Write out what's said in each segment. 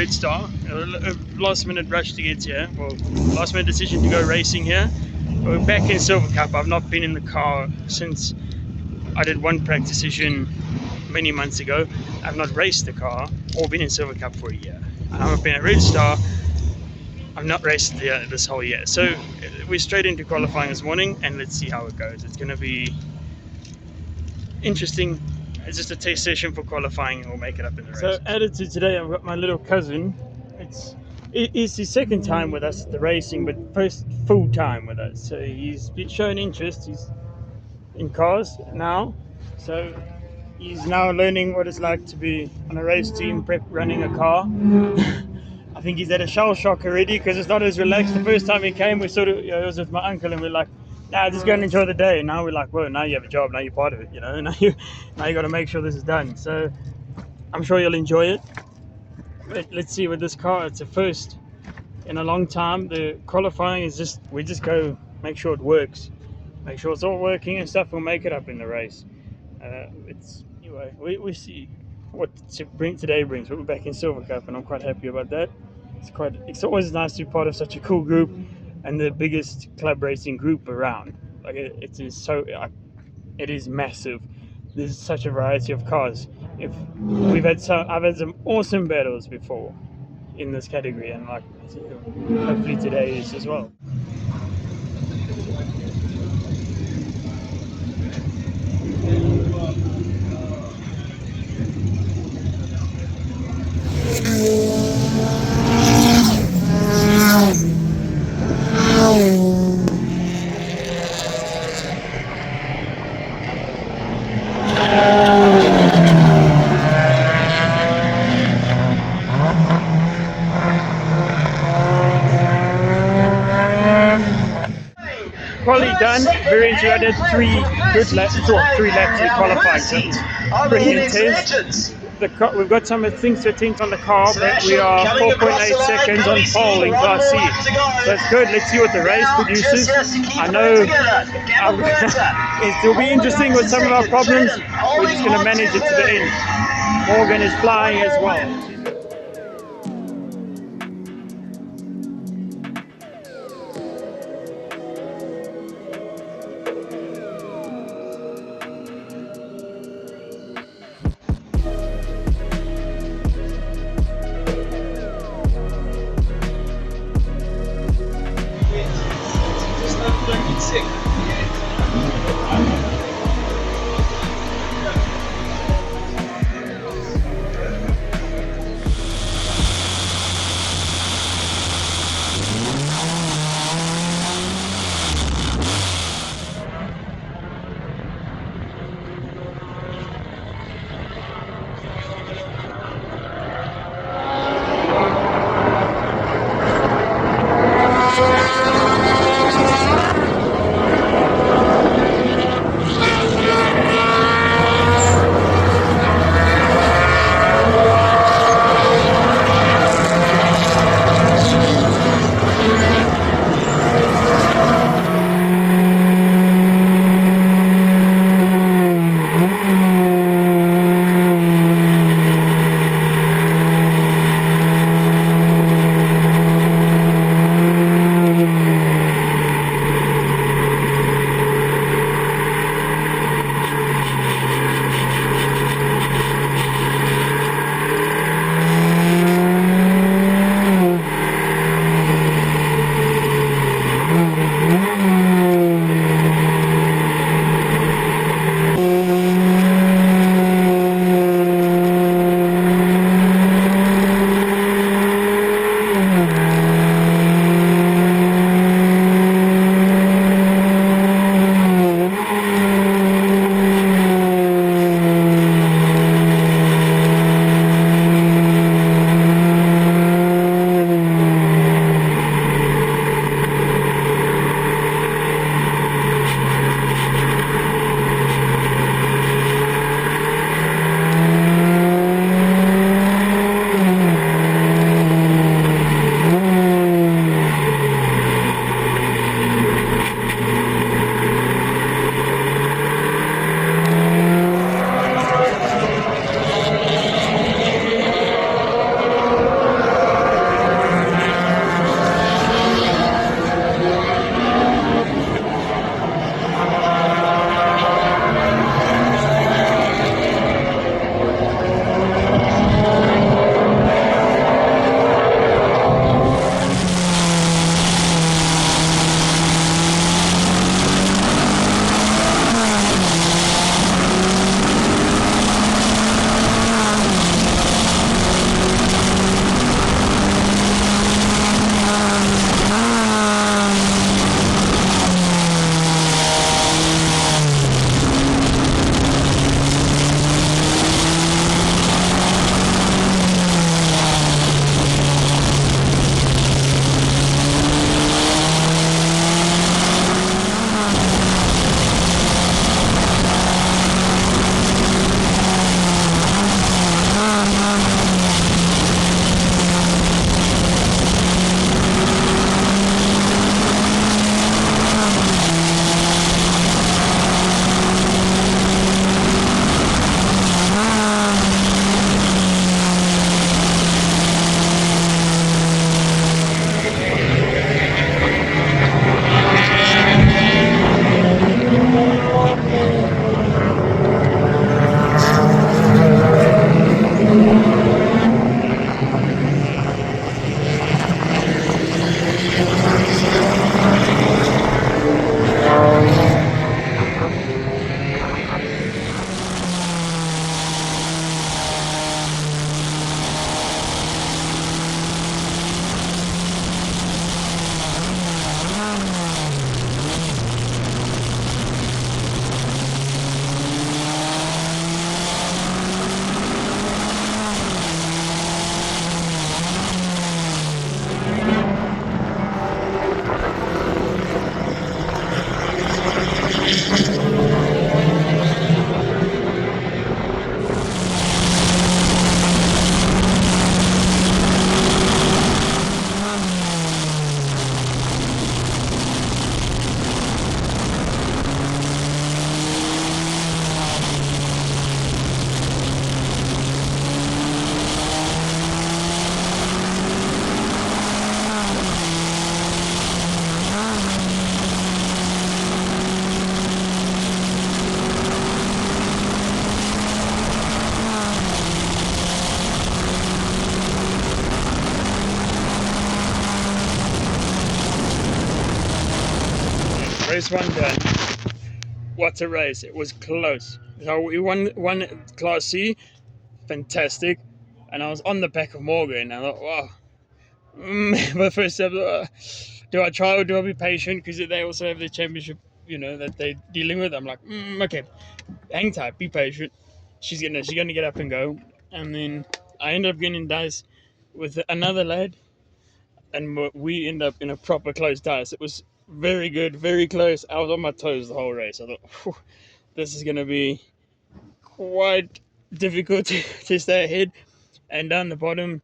RedStar. A last minute rush to get here. Well, last minute decision to go racing here. We're back in Silvercup. I've not been in the car since I did one practice session many months ago. I've not raced the car or been in Silvercup for a year. I've been at RedStar. I've not raced this whole year. So we're straight into qualifying this morning, and let's see how it goes. It's going to be interesting. It's just a test session for qualifying, and we'll make it up in the race. So added to today, I've got my little cousin. It's his second time with us at the racing, but first full time with us. So he's been showing interest. He's in cars now, so he's now learning what it's like to be on a race team, running a car. I think he's at a shell shock already because it's not as relaxed. The first time he came, we sort of, it was with my uncle, and we're like, nah, just go and enjoy the day. And now we're like, well, now you have a job, now you're part of it, now you got to make sure this is done. So I'm sure you'll enjoy it. But let's see with this car. It's a first in a long time. The qualifying is we just go make sure it works, make sure it's all working and stuff. We'll make it up in the race. Anyway, we see what today brings. We're back in Silvercup, and I'm quite happy about that. It's always nice to be part of such a cool group and the biggest club racing group around. Like it is massive. There's such a variety of cars. I've had some awesome battles before in this category, and hopefully today is as well. Quali done, very interesting. I did three laps in qualifying, so it's pretty intense. We've got some things to attend on the car, but we are 4.8 seconds on pole in Class C. So it's good. Let's see what the race produces. I know it will be interesting with some of our problems. We're just going to manage it to the end. Morgan is flying as well. race one done. What a race! It was close. So we won Class C, fantastic. And I was on the back of Morgan. And I thought, wow. But first step, do I try or do I be patient? Because they also have the championship, that they're dealing with. I'm like, okay, hang tight, be patient. She's gonna get up and go. And then I end up getting dice with another lad, and we end up in a proper close dice. It was very good, very close. I was on my toes the whole race. I thought, this is gonna be quite difficult to stay ahead. And down the bottom,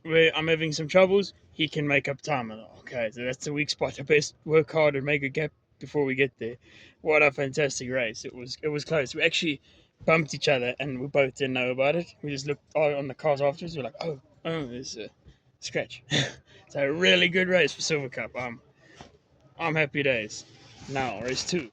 where I'm having some troubles, he can make up time. I'm like, okay, so that's the weak spot. I best work hard and make a gap before we get there. What a fantastic race! It was close. We actually bumped each other, and we both didn't know about it. We just looked on the cars afterwards. We're like, oh, there's a scratch. It's a really good race for Silvercup. I'm happy days. Now race 2.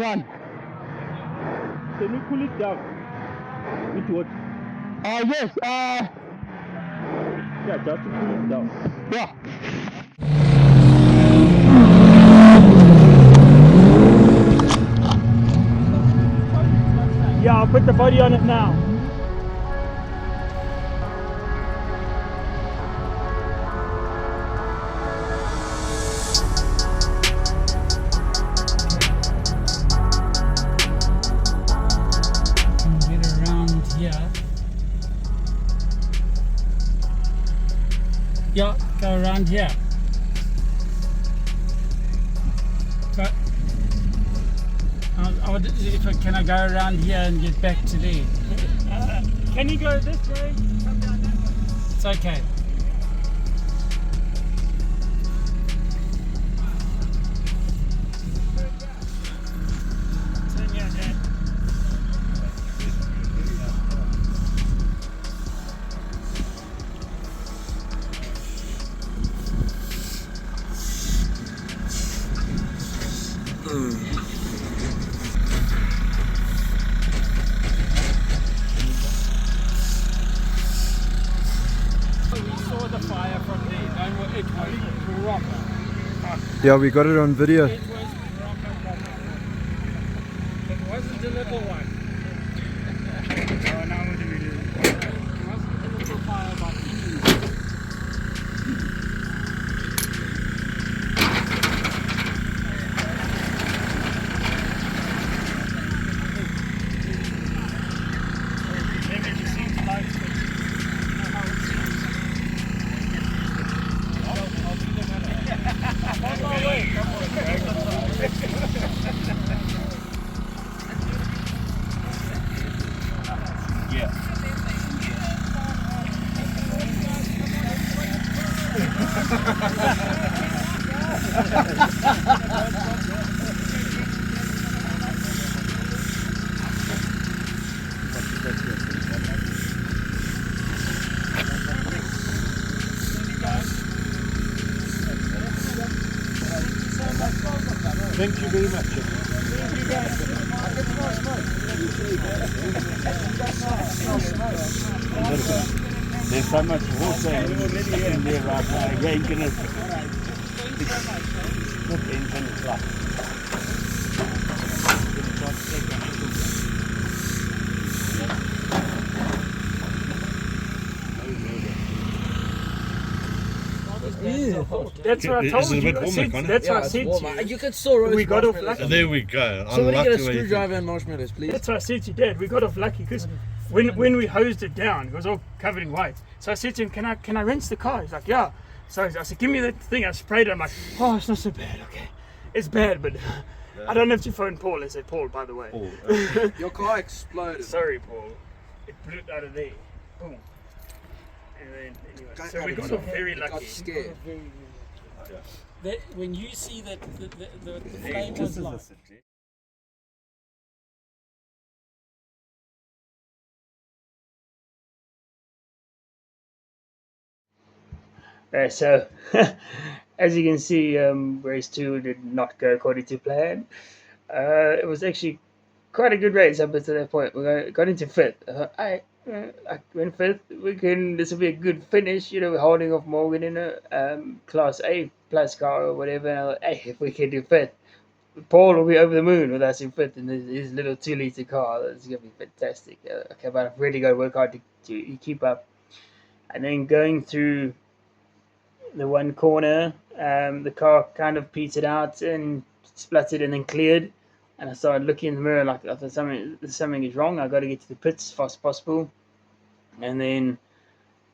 one. Can we cool it down? With what? Yes, Yeah, just to cool it down. yeah. Yeah, I'll put the body on it now. Get around here. Yeah, go around here. Go. Can I go around here and get back to there? Can you go this way? Come down that way. It's okay. Turn your head. We saw the fire from there. And it was rock. Yeah, we got it on video. It was rock. It wasn't a little one. Oh, now what do we do? It wasn't a little fire by any means. Maybe it just seems like how it seems. I'll do the matter. On my way. Come on, yeah. Thank you very much. There's so much water in there right now. You ain't gonna. Not the infinite life. That's what I Is told it a you. bit warmer, Connor? That's what I said to you. You can still roast We got off marshmallows. lucky. There we go. Somebody I get a like the way you screwdriver and marshmallows, please. That's what I said to Dad. We got off lucky because when we hosed it down, it was all covered in white. So I said to him, "Can I rinse the car?" He's like, "Yeah." So I said, "Give me that thing." I sprayed it. I'm like, "Oh, it's not so bad. Okay, it's bad, but I don't have to phone Paul." I said, "Paul, by the way." Your car exploded. Sorry, Paul. It blew out of there. Boom. And then anyway, so we got off very I got lucky. scared. That, when you see that the flame was like, So, as you can see, race 2 did not go according to plan. It was actually quite a good race up until that point. We got into 5th. I went 5th. This will be a good finish. You know, we're holding off Morgan in a Class A plus car or whatever. And I was like, hey, if we can do 5th, Paul will be over the moon with us in 5th in his little 2-litre car. That's going to be fantastic. Okay, but I've really got to work hard to keep up. And then going through the one corner, the car kind of petered out and spluttered and then cleared. And I started looking in the mirror like I thought something is wrong. I got to get to the pits as fast as possible. And then,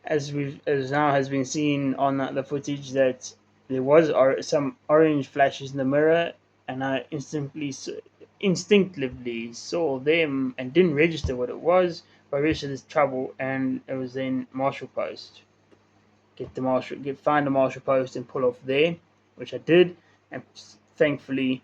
as now has been seen on the footage, that there was some orange flashes in the mirror, and I instinctively saw them and didn't register what it was. But I registered this trouble, and it was then marshal post. Find the marshal post and pull off there, which I did, and thankfully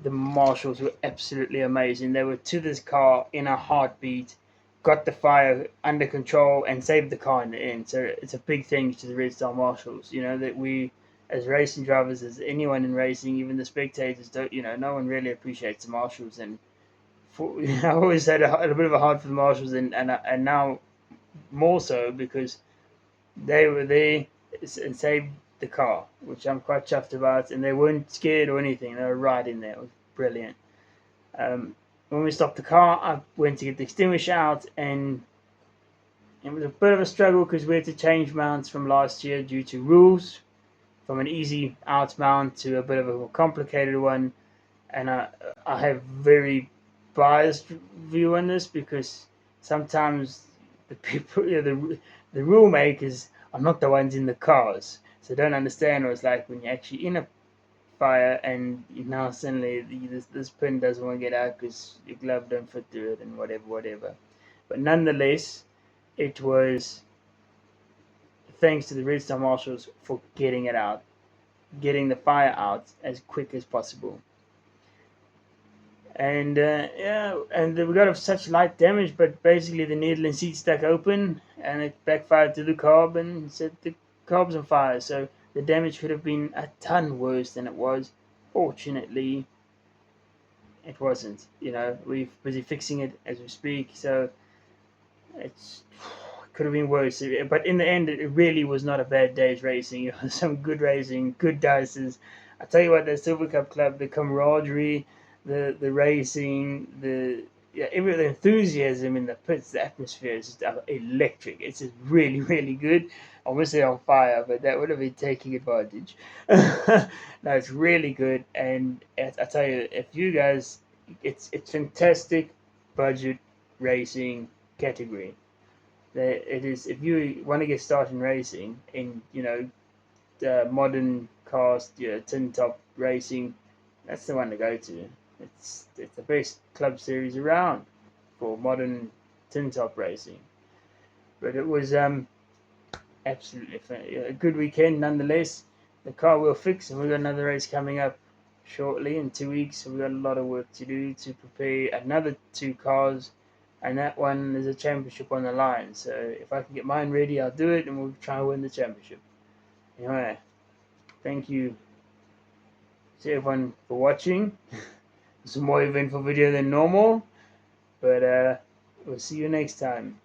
the marshals were absolutely amazing. They were to this car in a heartbeat, got the fire under control and saved the car in the end. So it's a big thanks to the RedStar marshals. You know that we as racing drivers, as anyone in racing, even the spectators, don't, no one really appreciates the marshals. And I always had a bit of a heart for the marshals, and now more so because they were there and saved the car, which I'm quite chuffed about. And they weren't scared or anything; they were right in there. It was brilliant. When we stopped the car, I went to get the extinguisher out, and it was a bit of a struggle because we had to change mounts from last year due to rules, from an easy out mount to a bit of a more complicated one. And I have very biased view on this because sometimes the people, the rule makers are not the ones in the cars, so don't understand what it's like when you're actually in a fire and now suddenly this pin doesn't want to get out because your glove don't fit through it and whatever. But nonetheless, it was thanks to the RedStar marshals for getting it out, getting the fire out as quick as possible. And and we got such light damage, but basically the needle and seat stuck open, and it backfired to the carb and set the carbs on fire. So the damage could have been a ton worse than it was. Fortunately, it wasn't. We're busy fixing it as we speak, so it could have been worse. But in the end, it really was not a bad day's racing. Some good racing, good dices. I tell you what, the Silvercup Club, the camaraderie, the racing, the enthusiasm in the pits, the atmosphere is just electric. It's just really, really good. I almost say on fire, but that would have been taking advantage. No, it's really good, and I tell you, if you guys, it's fantastic budget racing category. It is, if you want to get started in racing in modern cast, tin top racing, that's the one to go to. It's the best club series around for modern tin top racing. But it was absolutely a good weekend nonetheless. The car will fix, and we've got another race coming up shortly in 2 weeks. So we've got a lot of work to do to prepare another 2 cars, and that one is a championship on the line. So if I can get mine ready, I'll do it, and we'll try and win the championship. Anyway, thank you to everyone for watching. It's a more eventful video than normal, but we'll see you next time.